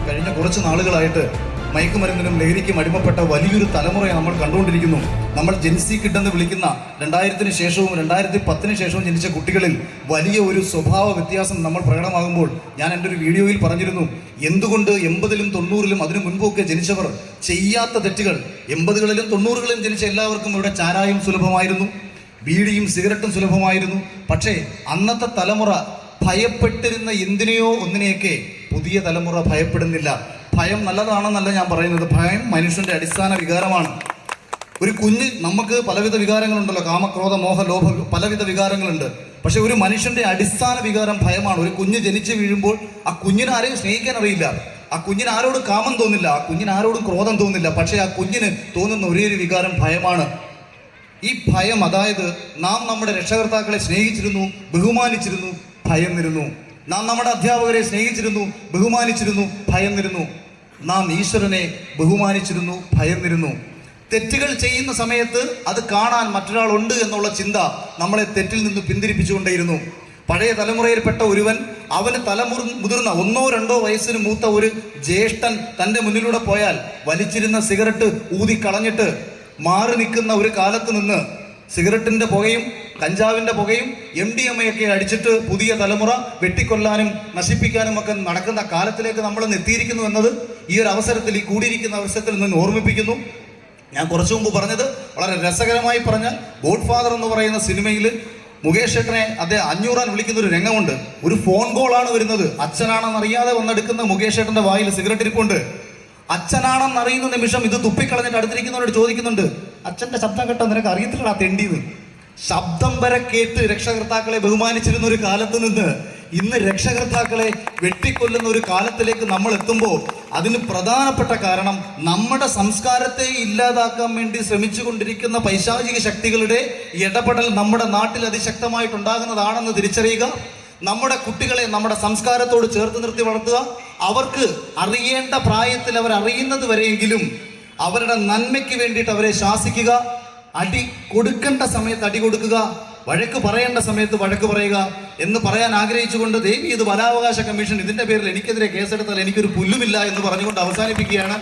കഴിഞ്ഞ കുറച്ച് നാളുകളായിട്ട് മയക്കുമരുന്നിനും ലഹരിക്കും അടിമപ്പെട്ട വലിയൊരു തലമുറയെ നമ്മൾ കണ്ടുകൊണ്ടിരിക്കുന്നു. നമ്മൾ ജെൻസി കിഡ് എന്ന് വിളിക്കുന്ന 2000-ന് ശേഷവും 2010-ന് ശേഷവും ജനിച്ച കുട്ടികളിൽ വലിയ ഒരു സ്വഭാവ വ്യത്യാസം നമ്മൾ പ്രകടമാകുമ്പോൾ ഞാൻ എൻ്റെ ഒരു വീഡിയോയിൽ പറഞ്ഞിരുന്നു, എന്തുകൊണ്ട് 80-ലും 90-ലും അതിനു മുൻപൊക്കെ ജനിച്ചവർ ചെയ്യാത്ത തെറ്റുകൾ 80-കളിലും 90-കളിലും ജനിച്ച എല്ലാവർക്കും ഇവിടെ ചാരായം സുലഭമായിരുന്നു, ബീഡിയും സിഗരറ്റും സുലഭമായിരുന്നു. പക്ഷേ അന്നത്തെ തലമുറ ഭയപ്പെട്ടിരുന്ന എന്തിനെയോ ഒന്നിനെയൊക്കെ പുതിയ തലമുറ ഭയപ്പെടുന്നില്ല. ഭയം നല്ലതാണെന്നല്ല ഞാൻ പറയുന്നത്, ഭയം മനുഷ്യന്റെ അടിസ്ഥാന വികാരമാണ്. ഒരു കുഞ്ഞ്, നമുക്ക് പലവിധ വികാരങ്ങളുണ്ടല്ലോ, കാമക്രോധ മോഹ ലോഭ, പലവിധ വികാരങ്ങളുണ്ട്. പക്ഷെ ഒരു മനുഷ്യന്റെ അടിസ്ഥാന വികാരം ഭയമാണ്. ഒരു കുഞ്ഞ് ജനിച്ച് വീഴുമ്പോൾ ആ കുഞ്ഞിനെ ആരെയും സ്നേഹിക്കാൻ അറിയില്ല, ആ കുഞ്ഞിന് ആരോടും കാമം തോന്നില്ല, ആ കുഞ്ഞിന് ആരോടും ക്രോധം തോന്നില്ല. പക്ഷെ ആ കുഞ്ഞിന് തോന്നുന്ന ഒരേ ഒരു വികാരം ഭയമാണ്. ഈ ഭയം, അതായത് നാം നമ്മുടെ രക്ഷകർത്താക്കളെ സ്നേഹിച്ചിരുന്നു, ബഹുമാനിച്ചിരുന്നു, ഭയന്നിരുന്നു. നാം നമ്മുടെ അധ്യാപകരെ സ്നേഹിച്ചിരുന്നു, ബഹുമാനിച്ചിരുന്നു, ഭയന്നിരുന്നു. നാം ഈശ്വരനെ ബഹുമാനിച്ചിരുന്നു, ഭയന്നിരുന്നു. തെറ്റുകൾ ചെയ്യുന്ന സമയത്ത് അത് കാണാൻ മറ്റൊരാളുണ്ട് എന്നുള്ള ചിന്ത നമ്മളെ തെറ്റിൽ നിന്ന് പിന്തിരിപ്പിച്ചുകൊണ്ടേയിരുന്നു. പഴയ തലമുറയിൽപ്പെട്ട ഒരുവൻ, അവന് മുതിർന്ന 1-2 വയസ്സിന് മൂത്ത ഒരു ജ്യേഷ്ഠൻ തൻ്റെ മുന്നിലൂടെ പോയാൽ വലിച്ചിരുന്ന സിഗരറ്റ് ഊതിക്കളഞ്ഞിട്ട് മാറി നിൽക്കുന്ന ഒരു കാലത്ത് നിന്ന് സിഗരറ്റിന്റെ പുകയും കഞ്ചാവിന്റെ പുകയും MDMA ഒക്കെ അടിച്ചിട്ട് പുതിയ തലമുറ വെട്ടിക്കൊല്ലാനും നശിപ്പിക്കാനും ഒക്കെ നടക്കുന്ന കാലത്തിലേക്ക് നമ്മൾ എത്തിയിരിക്കുന്നു എന്നത് ഈ ഒരു അവസരത്തിൽ, ഈ കൂടിയിരിക്കുന്ന അവസരത്തിൽ നിന്ന് ഓർമ്മിപ്പിക്കുന്നു. ഞാൻ കുറച്ചു മുമ്പ് പറഞ്ഞത് വളരെ രസകരമായി പറഞ്ഞാൽ, ഗോഡ് ഫാദർ എന്ന് പറയുന്ന സിനിമയിൽ മുകേഷ് ഏട്ടനെ അദ്ദേഹം 500 വിളിക്കുന്ന ഒരു രംഗമുണ്ട്. ഒരു ഫോൺ കോളാണ് വരുന്നത്. അച്ഛനാണെന്നറിയാതെ വന്നെടുക്കുന്ന മുകേഷ് ഏട്ടന്റെ വായിൽ സിഗരറ്റ് ഇരിപ്പുണ്ട്. അച്ഛനാണെന്നറിയുന്ന നിമിഷം ഇത് തുപ്പിക്കളഞ്ഞിട്ട് അടുത്തിരിക്കുന്നവരോട് ചോദിക്കുന്നുണ്ട്, അച്ഛന്റെ ശബ്ദം കേട്ടോ നിനക്ക് അറിയത്തില്ലടാ തെണ്ടിന്ന്. ശബ്ദം വരെ കേട്ട് രക്ഷകർത്താക്കളെ ബഹുമാനിച്ചിരുന്ന ഒരു കാലത്ത് നിന്ന് ഇന്ന് രക്ഷകർത്താക്കളെ വെട്ടിക്കൊല്ലുന്ന ഒരു കാലത്തിലേക്ക് നമ്മൾ എത്തുമ്പോൾ അതിന് പ്രധാനപ്പെട്ട കാരണം നമ്മുടെ സംസ്കാരത്തെ ഇല്ലാതാക്കാൻ വേണ്ടി ശ്രമിച്ചുകൊണ്ടിരിക്കുന്ന പൈശാചിക ശക്തികളുടെ ഇടപെടൽ നമ്മുടെ നാട്ടിൽ അതിശക്തമായിട്ടുണ്ടാകുന്നതാണെന്ന് തിരിച്ചറിയുക. നമ്മുടെ കുട്ടികളെ നമ്മുടെ സംസ്കാരത്തോട് ചേർത്ത് നിർത്തി വളർത്തുക. അവർക്ക് അറിയേണ്ട പ്രായത്തിൽ അവർ അറിയുന്നത് വരെയെങ്കിലും അവരുടെ നന്മയ്ക്ക് വേണ്ടിയിട്ട് അവരെ ശാസിക്കുക. അടി കൊടുക്കേണ്ട സമയത്ത് അടി കൊടുക്കുക, വഴക്ക് പറയേണ്ട സമയത്ത് വഴക്ക് പറയുക എന്ന് പറയാൻ ആഗ്രഹിച്ചുകൊണ്ട് ദേവി ഇത് ബാലാവകാശ കമ്മീഷൻ ഇതിന്റെ പേരിൽ എനിക്കെതിരെ കേസെടുത്താൽ എനിക്കൊരു പുല്ലുമില്ല എന്ന് പറഞ്ഞുകൊണ്ട് അവസാനിപ്പിക്കുകയാണ്.